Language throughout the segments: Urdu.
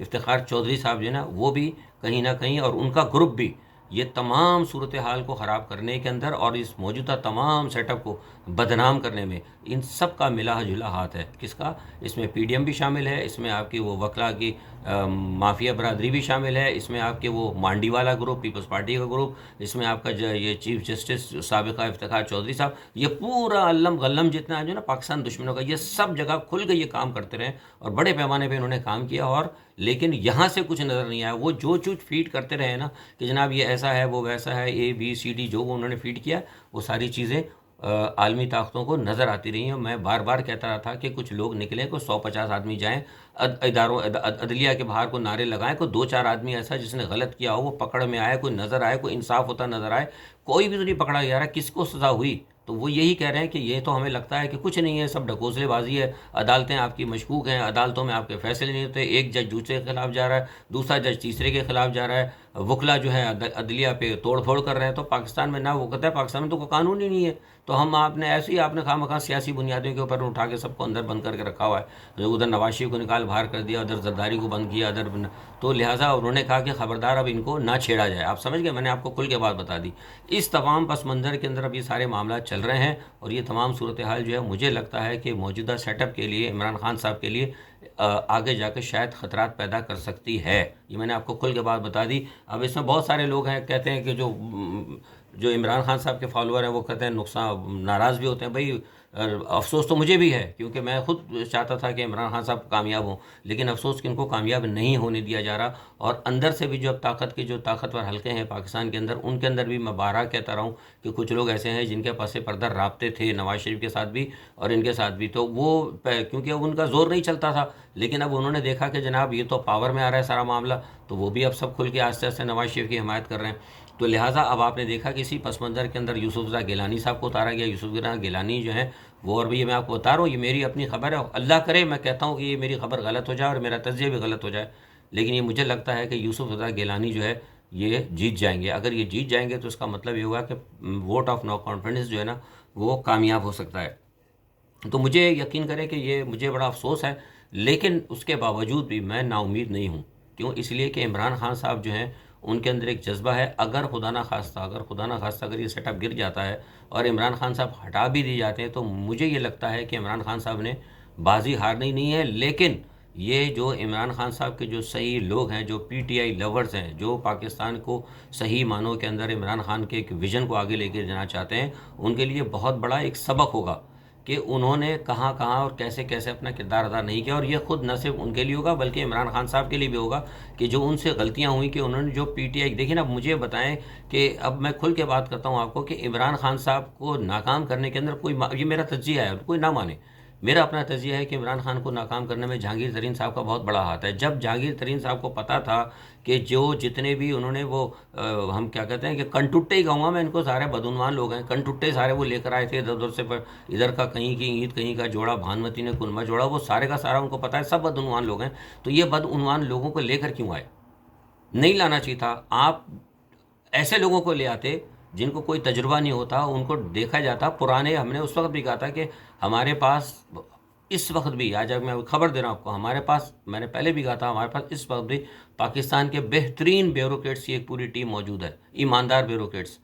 افتخار چودھری صاحب جو ہے نا وہ بھی کہیں نہ کہیں اور ان کا گروپ بھی یہ تمام صورتحال کو خراب کرنے کے اندر اور اس موجودہ تمام سیٹ اپ کو بدنام کرنے میں ان سب کا ملا جلا ہاتھ ہے. کس کا؟ اس میں پی ڈی ایم بھی شامل ہے, اس میں آپ کی وہ وکلا کی مافیا برادری بھی شامل ہے, اس میں آپ کے وہ مانڈی والا گروپ, پیپلز پارٹی کا گروپ, اس میں آپ کا یہ چیف جسٹس سابقہ افتخار چودھری صاحب, یہ پورا علم غلم جتنا جو ہے نا پاکستان دشمنوں کا, یہ سب جگہ کھل کے یہ کام کرتے رہے اور بڑے پیمانے پہ انہوں نے کام کیا. اور لیکن یہاں سے کچھ نظر نہیں آیا. وہ جو چوچ فیڈ کرتے رہے نا کہ جناب یہ ایسا ہے وہ ویسا ہے, اے بی سی ڈی جو انہوں نے فیڈ کیا, وہ ساری چیزیں عالمی طاقتوں کو نظر آتی رہی ہیں. میں بار بار کہتا رہا تھا کہ کچھ لوگ نکلیں, کو 150 آدمی جائیں اداروں عدلیہ کے باہر کو نعرے لگائیں, کو 2-4 آدمی ایسا جس نے غلط کیا ہو وہ پکڑ میں آئے, کوئی نظر آئے, کوئی انصاف ہوتا نظر آئے. کوئی بھی تو نہیں پکڑا جا رہا. کس کو سزا ہوئی؟ تو وہ یہی کہہ رہے ہیں کہ یہ تو ہمیں لگتا ہے کہ کچھ نہیں ہے, سب ڈھکوسلے بازی ہے, عدالتیں آپ کی مشکوک ہیں, عدالتوں میں آپ کے فیصلے نہیں ہوتے, ایک جج دوسرے کے خلاف جا رہا ہے, دوسرا جج تیسرے کے خلاف جا رہا ہے, وکلا جو ہے عدلیہ پہ توڑ پھوڑ کر رہے ہیں. تو پاکستان میں نہ وہ کہتا ہے, پاکستان میں تو کوئی قانون ہی نہیں ہے. تو ہم آپ نے ایسے ہی آپ نے خواہ مخواہ سیاسی بنیادوں کے اوپر اٹھا کے سب کو اندر بند کر کے رکھا ہوا ہے. ادھر نواز شریف کو نکال باہر کر دیا, ادھر زرداری کو بند کیا, ادھر تو لہٰذا انہوں نے کہا کہ خبردار اب ان کو نہ چھیڑا جائے. آپ سمجھ گئے, میں نے آپ کو کھل کے بات بتا دی. اس تمام پس منظر کے اندر اب یہ سارے معاملات چل رہے ہیں اور یہ تمام صورتحال جو ہے مجھے لگتا ہے کہ موجودہ سیٹ اپ کے لیے عمران خان صاحب کے لیے آگے جا کے شاید خطرات پیدا کر سکتی ہے. یہ میں نے آپ کو کھل کے بات بتا دی. اب اس میں بہت سارے لوگ ہیں کہتے ہیں کہ جو عمران خان صاحب کے فالوور ہیں وہ کہتے ہیں نقصان ناراض بھی ہوتے ہیں. بھائی افسوس تو مجھے بھی ہے کیونکہ میں خود چاہتا تھا کہ عمران خان صاحب کامیاب ہوں, لیکن افسوس کہ ان کو کامیاب نہیں ہونے دیا جا رہا. اور اندر سے بھی جو اب طاقت کے جو طاقتور حلقے ہیں پاکستان کے اندر, ان کے اندر بھی میں بارہا کہتا رہا ہوں کہ کچھ لوگ ایسے ہیں جن کے پاس پردہ رابطے تھے نواز شریف کے ساتھ بھی اور ان کے ساتھ بھی. تو وہ کیونکہ ان کا زور نہیں چلتا تھا, لیکن اب انہوں نے دیکھا کہ جناب یہ تو پاور میں آ رہا ہے سارا معاملہ, تو وہ بھی اب سب کھل کے آہستہ آہستہ نواز شریف کی حمایت کر رہے ہیں. تو لہٰذا اب آپ نے دیکھا کہ اسی پس منظر کے اندر یوسف رضا گیلانی صاحب کو اتارا گیا. یوسف رضا گیلانی جو ہیں وہ, اور بھی یہ میں آپ کو بتا رہا ہوں, یہ میری اپنی خبر ہے, اللہ کرے میں کہتا ہوں کہ یہ میری خبر غلط ہو جائے اور میرا تجزیہ بھی غلط ہو جائے, لیکن یہ مجھے لگتا ہے کہ یوسف رضا گیلانی جو ہے یہ جیت جائیں گے. اگر یہ جیت جائیں گے تو اس کا مطلب یہ ہوگا کہ ووٹ آف نو کانفیڈنس جو ہے نا وہ کامیاب ہو سکتا ہے. تو مجھے یقین کریں کہ یہ مجھے بڑا افسوس ہے, لیکن اس کے باوجود بھی میں نا امید نہیں ہوں. کیوں؟ اس لیے کہ عمران خان صاحب جو ہیں ان کے اندر ایک جذبہ ہے. اگر خدا نہ خواستہ اگر یہ سیٹ اپ گر جاتا ہے اور عمران خان صاحب ہٹا بھی دی جاتے ہیں, تو مجھے یہ لگتا ہے کہ عمران خان صاحب نے بازی ہارنی نہیں ہے. لیکن یہ جو عمران خان صاحب کے جو صحیح لوگ ہیں, جو پی ٹی آئی لورز ہیں, جو پاکستان کو صحیح معنوں کے اندر عمران خان کے ایک ویژن کو آگے لے کے جانا چاہتے ہیں, ان کے لیے بہت بڑا ایک سبق ہوگا کہ انہوں نے کہاں اور کیسے اپنا کردار ادا نہیں کیا. اور یہ خود نہ صرف ان کے لیے ہوگا بلکہ عمران خان صاحب کے لیے بھی ہوگا کہ جو ان سے غلطیاں ہوئیں کہ انہوں نے جو پی ٹی آئی, دیکھیں نا, اب مجھے بتائیں کہ اب میں کھل کے بات کرتا ہوں آپ کو کہ عمران خان صاحب کو ناکام کرنے کے اندر کوئی, یہ میرا تجزیہ ہے, کوئی نہ مانے, میرا اپنا تجزیہ ہے کہ عمران خان کو ناکام کرنے میں جہانگیر ترین صاحب کا بہت بڑا ہاتھ ہے. جب جہانگیر ترین صاحب کو پتا تھا کہ جو جتنے بھی انہوں نے وہ ہم کیا کہتے ہیں کہ کنٹوٹے ہی کہوں گا میں ان کو, سارے بدعنوان لوگ ہیں, کنٹوٹے سارے وہ لے کر آئے تھے ادھر ادھر سے, ادھر کا کہیں کی اینٹ کہیں کا جوڑا, بھانمتی نے کنما جوڑا, وہ سارے کا سارا ان کو پتا ہے سب بدعنوان لوگ ہیں. تو یہ بدعنوان لوگوں کو لے کر کیوں آئے؟ نہیں لانا چاہیے تھا. آپ ایسے لوگوں کو لے آتے جن کو کوئی تجربہ نہیں ہوتا, ان کو دیکھا جاتا. پرانے, ہم نے اس وقت بھی کہا تھا کہ ہمارے پاس اس وقت بھی, آج میں خبر دے رہا ہوں آپ کو, ہمارے پاس, میں نے پہلے بھی کہا تھا, ہمارے پاس اس وقت بھی پاکستان کے بہترین بیوروکریٹس کی ایک پوری ٹیم موجود ہے. ایماندار بیوروکریٹس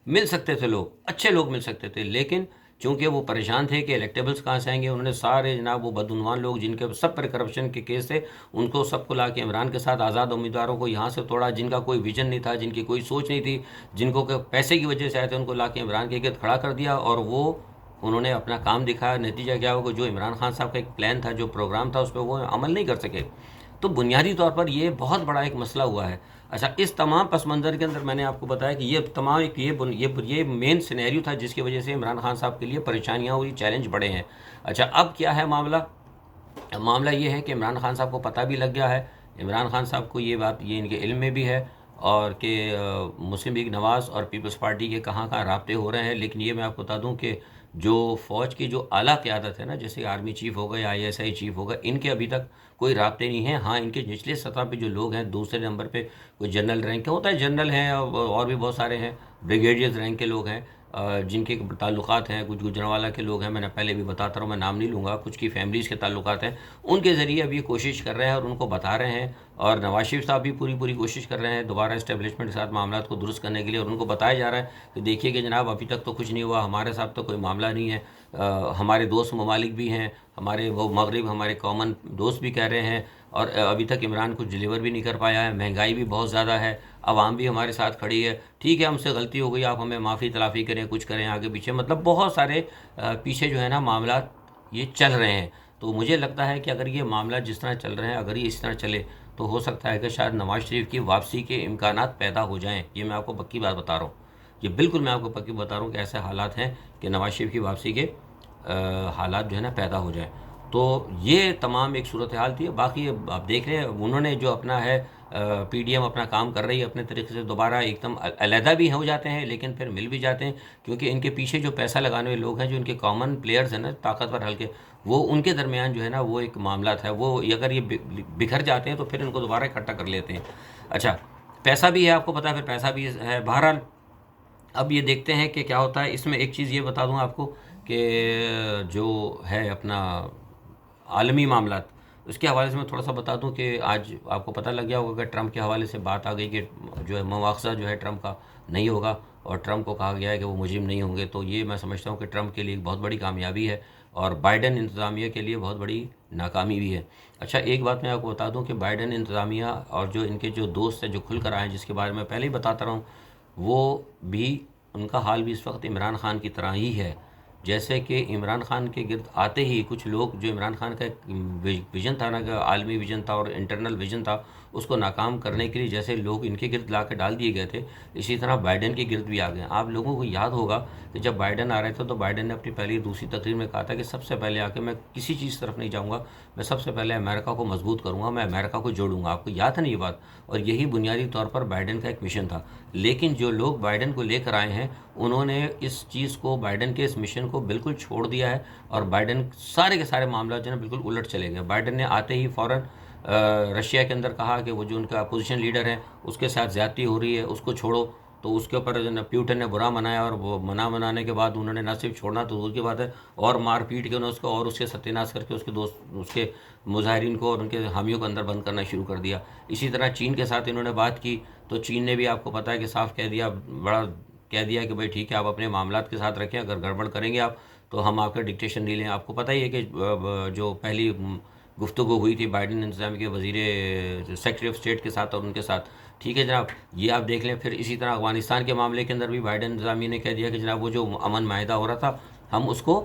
مل سکتے تھے, لوگ اچھے لوگ مل سکتے تھے, لیکن چونکہ وہ پریشان تھے کہ الیکٹیبلز کہاں سے آئیں گے, انہوں نے سارے جناب وہ بدعنوان لوگ جن کے سب پر کرپشن کے کیس تھے, ان کو سب کو لا کے عمران کے ساتھ آزاد امیدواروں کو یہاں سے توڑا, جن کا کوئی ویژن نہیں تھا, جن کی کوئی سوچ نہیں تھی, جن کو پیسے کی وجہ سے آئے تھے, ان کو لا کے عمران کے گرد کھڑا کر دیا اور وہ انہوں نے اپنا کام دکھایا. نتیجہ کیا ہوگا؟ جو عمران خان صاحب کا ایک پلان تھا, جو پروگرام تھا, اس پہ وہ عمل نہیں کر سکے. تو بنیادی طور پر یہ بہت بڑا ایک مسئلہ ہوا ہے. اچھا, اس تمام پس منظر کے اندر میں نے آپ کو بتایا کہ یہ تمام یہ مین سینیریو تھا جس کی وجہ سے عمران خان صاحب کے لیے پریشانیاں اور یہ چیلنج بڑے ہیں. اچھا, اب کیا ہے معاملہ یہ ہے کہ عمران خان صاحب کو پتہ بھی لگ گیا ہے, عمران خان صاحب کو یہ بات یہ ان کے علم میں بھی ہے, اور کہ مسلم لیگ نواز اور پیپلز پارٹی کے کہاں رابطے ہو رہے ہیں. لیکن یہ میں آپ کو بتا دوں کہ جو فوج کی جو اعلیٰ قیادت ہے نا, جیسے آرمی چیف ہوگا یا آئی ایس آئی چیف ہوگا, ان کے ابھی تک کوئی رابطے نہیں ہیں. ہاں, ان کے نچلے سطح پہ جو لوگ ہیں, دوسرے نمبر پہ کوئی جنرل رینک کے ہوتا ہے, جنرل ہیں اور بھی بہت سارے ہیں, بریگیڈیئرز رینک کے لوگ ہیں, جن کے تعلقات ہیں، کچھ گجرانوالہ کے لوگ ہیں، میں نے پہلے بھی بتاتا رہا ہوں، میں نام نہیں لوں گا، کچھ کی فیملیز کے تعلقات ہیں، ان کے ذریعے اب یہ کوشش کر رہے ہیں اور ان کو بتا رہے ہیں، اور نواز شریف صاحب بھی پوری کوشش کر رہے ہیں دوبارہ اسٹیبلشمنٹ کے ساتھ معاملات کو درست کرنے کے لیے، اور ان کو بتایا جا رہا ہے کہ دیکھیے کہ جناب ابھی تک تو کچھ نہیں ہوا، ہمارے ساتھ تو کوئی معاملہ نہیں ہے، ہمارے دوست ممالک بھی ہیں، ہمارے وہ مغرب ہمارے کامن دوست بھی کہہ رہے ہیں، اور ابھی تک عمران کچھ ڈلیور بھی نہیں کر پایا ہے، مہنگائی بھی بہت زیادہ ہے، عوام بھی ہمارے ساتھ کھڑی ہے، ٹھیک ہے ہم سے غلطی ہو گئی، آپ ہمیں معافی تلافی کریں، کچھ کریں آگے پیچھے، مطلب بہت سارے پیچھے جو ہے نا معاملات یہ چل رہے ہیں۔ تو مجھے لگتا ہے کہ اگر یہ معاملات جس طرح چل رہے ہیں، اگر یہ اس طرح چلے تو ہو سکتا ہے کہ شاید نواز شریف کی واپسی کے امکانات پیدا ہو جائیں۔ یہ میں آپ کو پکی بات بتا رہا ہوں، یہ بالکل میں آپ کو پکی بتا رہا ہوں کہ ایسے حالات ہیں کہ نواز شریف کی واپسی کے حالات جو ہے نا پیدا ہو جائیں۔ تو یہ تمام ایک صورتحال تھی۔ باقی آپ دیکھ رہے ہیں انہوں نے جو اپنا ہے پی ڈی ایم اپنا کام کر رہی ہے اپنے طریقے سے، دوبارہ ایک دم علیحدہ بھی ہو جاتے ہیں لیکن پھر مل بھی جاتے ہیں، کیونکہ ان کے پیچھے جو پیسہ لگانے والے لوگ ہیں، جو ان کے کامن پلیئرز ہیں نا، طاقتور ہلکے، وہ ان کے درمیان جو ہے نا وہ ایک معاملات ہے، وہ اگر یہ بکھر جاتے ہیں تو پھر ان کو دوبارہ اکٹھا کر لیتے ہیں۔ اچھا، پیسہ بھی ہے، آپ کو پتا ہے، پھر پیسہ بھی ہے۔ بہرحال اب یہ دیکھتے ہیں کہ کیا ہوتا ہے۔ اس میں ایک چیز یہ بتا دوں آپ کو کہ جو ہے اپنا عالمی معاملات، اس کے حوالے سے میں تھوڑا سا بتا دوں کہ آج آپ کو پتہ لگ گیا ہوگا کہ ٹرمپ کے حوالے سے بات آ گئی کہ جو ہے مواخذہ جو ہے ٹرمپ کا نہیں ہوگا، اور ٹرمپ کو کہا گیا ہے کہ وہ مجرم نہیں ہوں گے۔ تو یہ میں سمجھتا ہوں کہ ٹرمپ کے لیے ایک بہت بڑی کامیابی ہے، اور بائیڈن انتظامیہ کے لیے بہت بڑی ناکامی بھی ہے۔ اچھا، ایک بات میں آپ کو بتا دوں کہ بائیڈن انتظامیہ اور جو ان کے جو دوست ہیں جو کھل کر آئے ہیں، جس کے بارے میں پہلے ہی بتاتا رہا ہوں، وہ بھی ان کا حال بھی اس وقت عمران خان کی طرح ہی ہے۔ جیسے کہ عمران خان کے گرد آتے ہی کچھ لوگ، جو عمران خان کا ایک ویژن تھا نا، کہ عالمی ویژن تھا اور انٹرنل ویژن تھا، اس کو ناکام کرنے کے لیے جیسے لوگ ان کے گرد لا کے ڈال دیے گئے تھے، اسی طرح بائیڈن کے گرد بھی آ گئے ہیں۔ آپ لوگوں کو یاد ہوگا کہ جب بائیڈن آ رہے تھے تو بائیڈن نے اپنی پہلی دوسری تقریر میں کہا تھا کہ سب سے پہلے آ کے میں کسی چیز طرف نہیں جاؤں گا، میں سب سے پہلے امریکہ کو مضبوط کروں گا، میں امریکہ کو جوڑوں گا۔ آپ کو یاد ہے نا یہ بات؟ اور یہی بنیادی طور پر بائیڈن کا ایک مشن تھا۔ لیکن جو لوگ بائیڈن کو لے کر آئے ہیں، انہوں نے اس چیز کو، بائیڈن کے اس مشن کو بالکل چھوڑ دیا ہے، اور بائیڈن سارے کے سارے معاملات جو ہے بالکل الٹ چلے گئے۔ بائیڈن نے آتے ہی فوراً رشیا کے اندر کہا کہ وہ جو ان کا اپوزیشن لیڈر ہے اس کے ساتھ زیادتی ہو رہی ہے، اس کو چھوڑو۔ تو اس کے اوپر پیوٹن نے برا منایا، اور وہ منانے کے بعد انہوں نے نہ صرف چھوڑنا تو دور کی بات ہے، اور مار پیٹ کے انہوں نے اس کو، اور اس کے ستیہ ناش کر کے اس کے دوست، اس کے مظاہرین کو اور ان کے حامیوں کو اندر بند کرنا شروع کر دیا۔ اسی طرح چین کے ساتھ انہوں نے بات کی تو چین نے بھی آپ کو پتہ ہے کہ صاف کہہ دیا، بڑا کہہ دیا کہ بھائی ٹھیک ہے، آپ اپنے معاملات کے ساتھ رکھیں، اگر گڑبڑ کریں گے آپ تو ہم آپ کا ڈکٹیشن نہیں لیں۔ آپ کو پتہ ہی ہے کہ جو پہلی گفتگو ہوئی تھی بائیڈن انتظامیہ کے وزیر سیکرٹری آف اسٹیٹ کے ساتھ اور ان کے ساتھ، ٹھیک ہے جناب، یہ آپ دیکھ لیں۔ پھر اسی طرح افغانستان کے معاملے کے اندر بھی بائیڈن انتظامیہ نے کہہ دیا کہ جناب وہ جو امن معاہدہ ہو رہا تھا ہم اس کو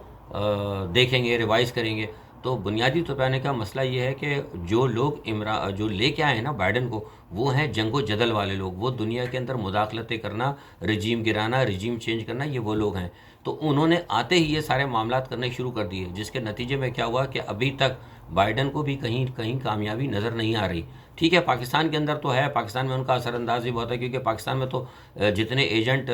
دیکھیں گے، ریوائز کریں گے۔ تو بنیادی طور پہ کا مسئلہ یہ ہے کہ جو لوگ جو لے کے آئے ہیں نا بائیڈن کو، وہ ہیں جنگ و جدل والے لوگ، وہ دنیا کے اندر مداخلتیں کرنا، رجیم گرانا، رجیم چینج کرنا، یہ وہ لوگ ہیں۔ تو انہوں نے آتے ہی یہ سارے معاملات کرنے شروع کر دیے، جس کے نتیجے میں کیا ہوا کہ ابھی تک بائیڈن کو بھی کہیں کامیابی نظر نہیں آ رہی۔ ٹھیک ہے، پاکستان کے اندر تو ہے، پاکستان میں ان کا اثر انداز بھی بہت ہے، کیونکہ پاکستان میں تو جتنے ایجنٹ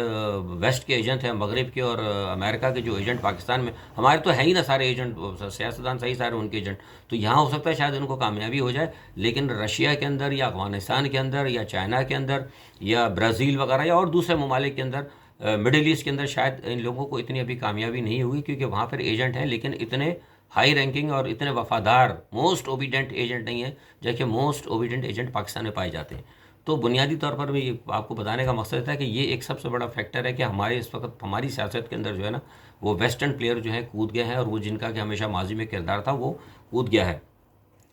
ویسٹ کے ایجنٹ ہیں، مغرب کے اور امریکہ کے جو ایجنٹ پاکستان میں، ہمارے تو ہے ہی نا سارے ایجنٹ، سیاستدان صحیح سارے ان کے ایجنٹ، تو یہاں ہو سکتا ہے شاید ان کو کامیابی ہو جائے، لیکن رشیا کے اندر یا افغانستان کے اندر یا چائنا کے اندر یا برازیل وغیرہ یا اور دوسرے ممالک کے اندر، مڈل ایسٹ کے اندر، شاید ان لوگوں کو اتنی ابھی کامیابی نہیں ہوئی، کیونکہ وہاں پر ایجنٹ ہیں لیکن اتنے ہائی رینکنگ اور اتنے وفادار موسٹ اوبیڈینٹ ایجنٹ نہیں ہیں، جبکہ موسٹ اوبیڈینٹ ایجنٹ پاکستان میں پائے جاتے ہیں۔ تو بنیادی طور پر بھی آپ کو بتانے کا مقصد تھا کہ یہ ایک سب سے بڑا فیکٹر ہے کہ ہمارے اس وقت ہماری سیاست کے اندر جو ہے نا وہ ویسٹرن پلیئر جو ہیں کود گئے ہیں، اور وہ جن کا کہ ہمیشہ ماضی میں کردار تھا وہ کود گیا ہے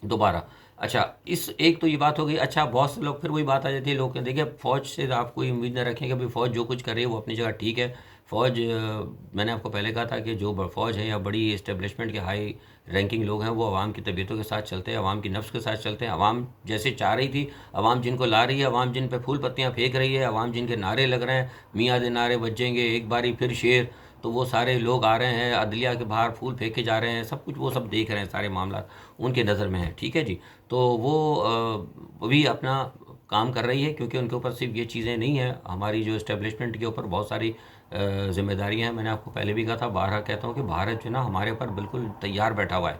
دوبارہ۔ اچھا، اس ایک تو یہ بات ہو گئی۔ اچھا، بہت سے لوگ پھر وہی بات آ جاتی ہے، لوگ کہتے ہیں کہ فوج سے آپ کوئی امید نہ رکھیں کہ بھائی فوج جو کچھ کر رہی ہے وہ اپنی جگہ ٹھیک ہے۔ فوج، میں نے آپ کو پہلے کہا تھا کہ جو فوج ہے یا بڑی اسٹیبلشمنٹ کے ہائی رینکنگ لوگ ہیں، وہ عوام کی طبیعتوں کے ساتھ چلتے ہیں، عوام کی نفس کے ساتھ چلتے ہیں، عوام جیسے چاہ رہی تھی، عوام جن کو لا رہی ہے، عوام جن پہ پھول پتیاں پھینک رہی ہے، عوام جن کے نعرے لگ رہے ہیں، میاں دے نعرے بجیں گے ایک باری پھر شیر، تو وہ سارے لوگ آ رہے ہیں، عدلیہ کے باہر پھول پھینکے جا رہے ہیں، سب کچھ وہ سب دیکھ رہے ہیں، سارے معاملات ان کے نظر میں ہیں، ٹھیک ہے جی۔ تو وہ بھی اپنا کام کر رہی ہے، کیونکہ ان کے اوپر صرف یہ چیزیں نہیں ہیں، ہماری جو اسٹیبلشمنٹ کے اوپر بہت ساری ذمہ داریاں ہیں۔ میں نے آپ کو پہلے بھی کہا تھا، بارہا کہتا ہوں کہ بھارت جو ہے نا ہمارے اوپر بالکل تیار بیٹھا ہوا ہے،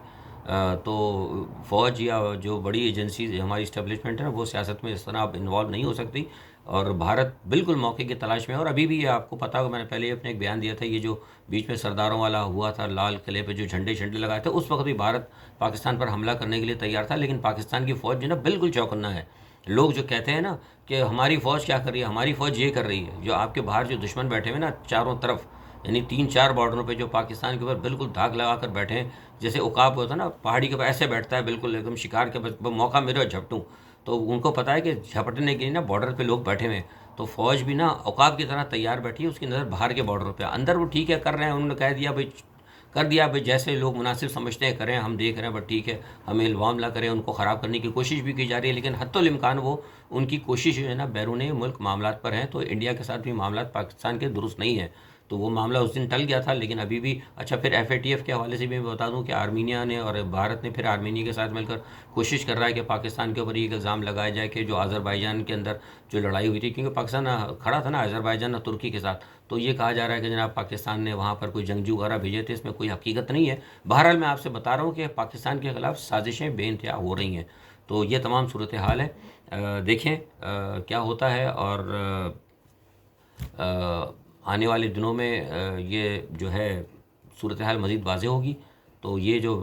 تو فوج یا جو بڑی ایجنسیز ہماری اسٹیبلشمنٹ ہے نا، وہ سیاست میں اس طرح اب انوالو نہیں ہو سکتی، اور بھارت بالکل موقع کی تلاش میں ہے۔ اور ابھی بھی آپ کو پتا ہوگا، میں نے پہلے ہی اپنے ایک بیان دیا تھا، یہ جو بیچ میں سرداروں والا ہوا تھا، لال قلعے پہ جو جھنڈے لگائے تھے، اس وقت بھی بھارت پاکستان پر حملہ کرنے کے لیے تیار تھا، لیکن پاکستان کی فوج جو ہے نا بالکل چوکنا ہے۔ لوگ جو کہتے ہیں نا کہ ہماری فوج کیا کر رہی ہے، ہماری فوج یہ کر رہی ہے، جو آپ کے باہر جو دشمن بیٹھے ہوئے نا چاروں طرف، یعنی 3 4 بارڈروں پہ جو پاکستان کے اوپر بالکل دھاک لگا کر بیٹھے ہیں، جیسے عقاب ہوتا ہے نا پہاڑی کے اوپر ایسے بیٹھتا ہے بالکل ایک دم شکار کے، بس موقع میرے اور جھپٹوں، تو ان کو پتہ ہے کہ جھپٹنے کے لیے نا بارڈر پہ لوگ بیٹھے ہوئے ہیں، تو فوج بھی نا عقاب کی طرح تیار بیٹھی ہے، اس کی نظر باہر کے بارڈر پہ، اندر وہ ٹھیک ہے کر رہے ہیں، انہوں نے کہہ دیا بھائی کر دیا بھائی، جیسے لوگ مناسب سمجھتے ہیں کریں، ہم دیکھ رہے ہیں، بٹ ٹھیک ہے، ہمیں الزام نہ کریں، ان کو خراب کرنے کی کوشش بھی کی جا رہی ہے، لیکن حتی الامکان وہ ان کی کوشش جو ہے نا بیرون ملک معاملات پر ہیں، تو انڈیا کے ساتھ بھی معاملات پاکستان کے درست نہیں ہیں، تو وہ معاملہ اس دن ٹل گیا تھا، لیکن ابھی بھی اچھا پھر ایف اے ٹی ایف کے حوالے سے بھی میں بتا دوں کہ آرمینیا نے اور بھارت نے پھر آرمینیا کے ساتھ مل کر کوشش کر رہا ہے کہ پاکستان کے اوپر یہ الزام لگایا جائے کہ جو آذربائیجان کے اندر جو لڑائی ہوئی تھی، کیونکہ پاکستان کھڑا تھا نا آذربائیجان اور ترکی کے ساتھ، تو یہ کہا جا رہا ہے کہ جناب پاکستان نے وہاں پر کوئی جنگجو وغیرہ بھیجے تھے، اس میں کوئی حقیقت نہیں ہے۔ بہرحال میں آپ سے بتا رہا ہوں کہ پاکستان کے خلاف سازشیں بے انتہا ہو رہی ہیں، تو یہ تمام صورتحال ہے۔ دیکھیں کیا ہوتا ہے، اور آنے والے دنوں میں یہ جو ہے صورتحال مزید واضح ہوگی، تو یہ جو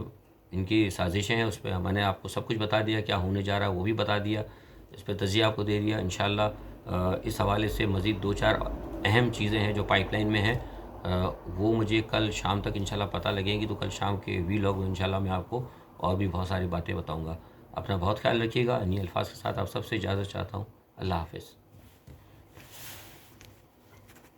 ان کی سازشیں ہیں اس پہ میں نے آپ کو سب کچھ بتا دیا، کیا ہونے جا رہا ہے وہ بھی بتا دیا، اس پہ تجزیہ آپ کو دے دیا۔ انشاءاللہ اس حوالے سے مزید 2 4 اہم چیزیں ہیں جو پائپ لائن میں ہیں، وہ مجھے کل شام تک انشاءاللہ پتہ لگیں گی، تو کل شام کے وی لاگ میں انشاءاللہ میں آپ کو اور بھی بہت ساری باتیں بتاؤں گا۔ اپنا بہت خیال رکھیے گا، انہی الفاظ کے ساتھ آپ سب سے اجازت چاہتا ہوں، اللہ حافظ۔